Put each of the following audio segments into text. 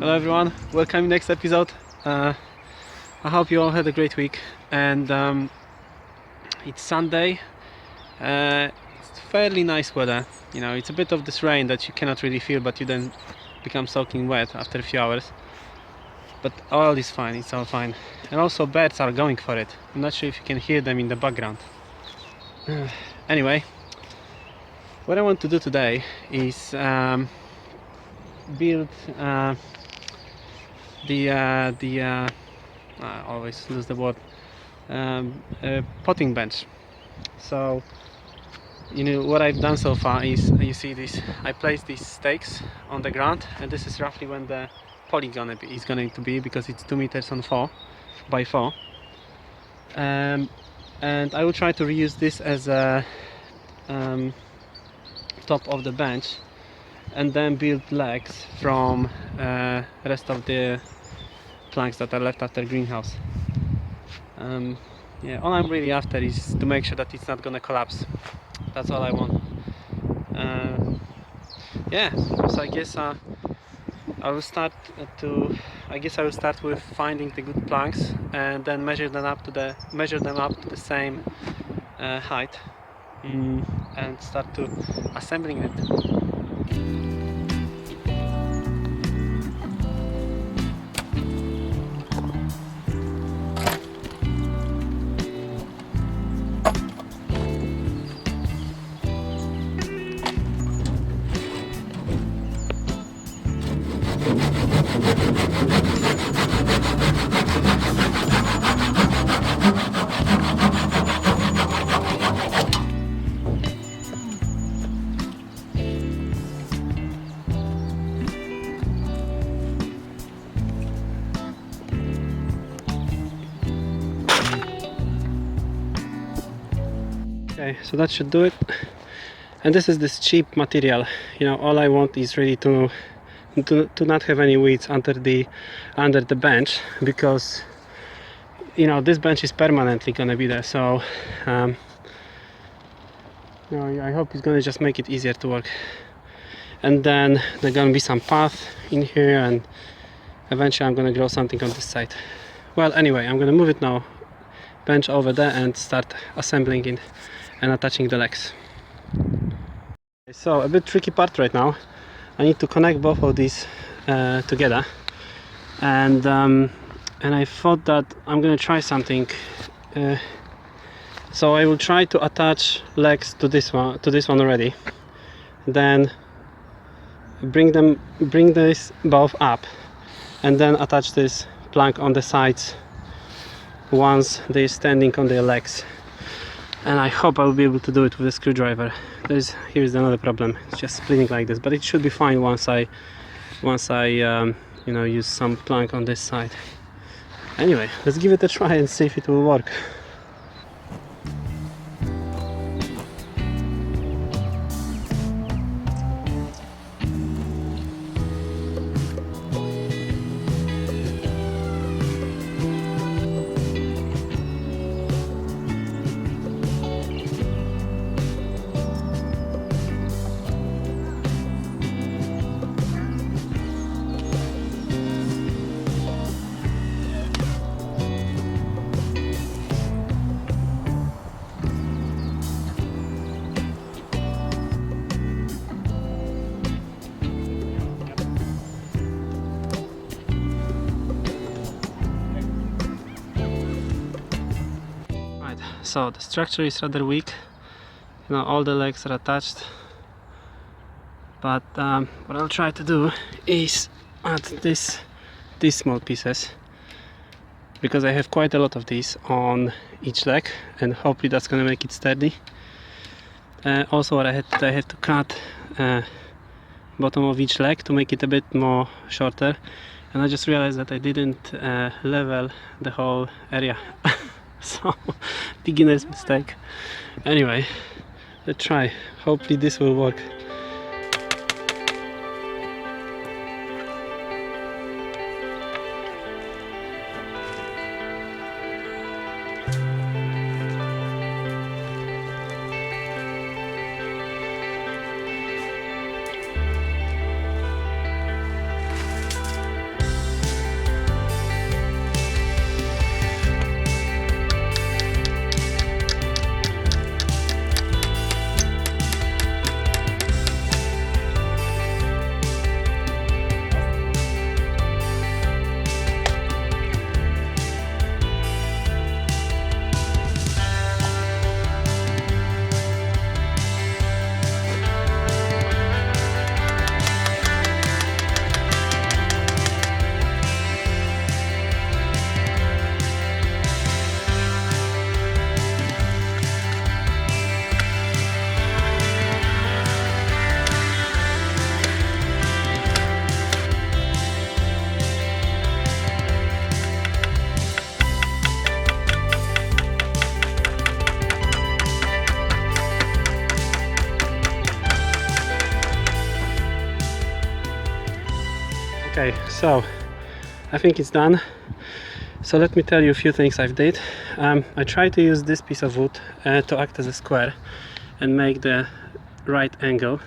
Hello everyone, welcome next episode. I hope you all had a great week, and it's Sunday. It's fairly nice weather. You know, it's a bit of this rain that you cannot really feel, but you then become soaking wet after a few hours. But all is fine, it's all fine. And also birds are going for it. I'm not sure if you can hear them in the background. Anyway, what I want to do today is build I always lose the word, potting bench. So you know what I've done so far is, you see this, I placed these stakes on the ground, and this is roughly when the polygon is going to be, because it's 2 meters on 4 by 4, and I will try to reuse this as a top of the bench, and then build legs from rest of the planks that are left after greenhouse. Yeah, all I'm really after is to make sure that it's not gonna collapse. That's all I want. Yeah, so I guess I will start with finding the good planks and then measure them up to the same height, and start to assembling it. Okay, so that should do it. And this is this cheap material. You know, all I want is really to not have any weeds under the bench, because you know this bench is permanently gonna be there. So you know, I hope it's gonna just make it easier to work. And then there's gonna be some path in here, and eventually I'm gonna grow something on this side. Well, anyway, I'm gonna move it now, bench over there, and start assembling it and attaching the legs. So a bit tricky part right now. I need to connect both of these together, and I thought that I'm gonna try something. So I will try to attach legs to this one already, then bring this both up, and then attach this plank on the sides once they're standing on their legs. And I hope I'll be able to do it with a screwdriver. Here's another problem, it's just splitting like this, but it should be fine once I you know, use some plank on this side. Anyway, let's give it a try and see if it will work. So the structure is rather weak. You know, all the legs are attached, but what I'll try to do is add these small pieces, because I have quite a lot of these on each leg, and hopefully that's gonna make it sturdy. Also, what I had to cut bottom of each leg to make it a bit more shorter, and I just realized that I didn't level the whole area. So, beginner's mistake. Anyway, let's try. Hopefully this will work. Okay, so I think it's done. So let me tell you a few things I've did. I tried to use this piece of wood to act as a square and make the right angle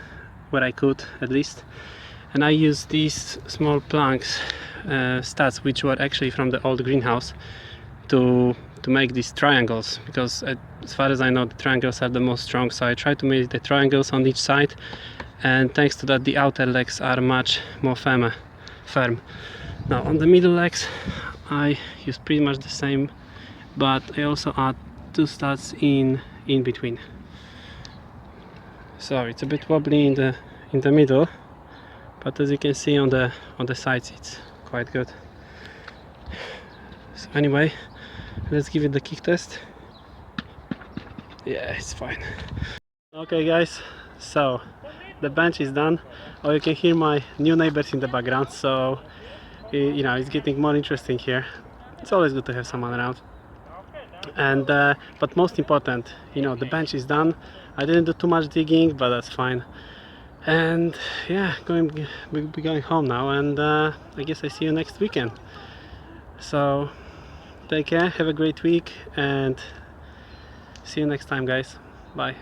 where I could, at least. And I used these small planks, studs, which were actually from the old greenhouse, to make these triangles, because as far as I know, the triangles are the most strong. So I tried to make the triangles on each side, and thanks to that the outer legs are much more firm. Now on the middle legs I use pretty much the same, but I also add 2 studs in between. So it's a bit wobbly in the middle, but as you can see on the sides it's quite good. So anyway, let's give it the kick test. Yeah, it's fine. Okay guys, so the bench is done. Oh, you can hear my new neighbors in the background, so you know, it's getting more interesting here. It's always good to have someone around. And but most important, you know, the bench is done. I didn't do too much digging, but that's fine. And yeah, we'll be going home now, and I guess I see you next weekend. So take care, have a great week, and see you next time, guys. Bye.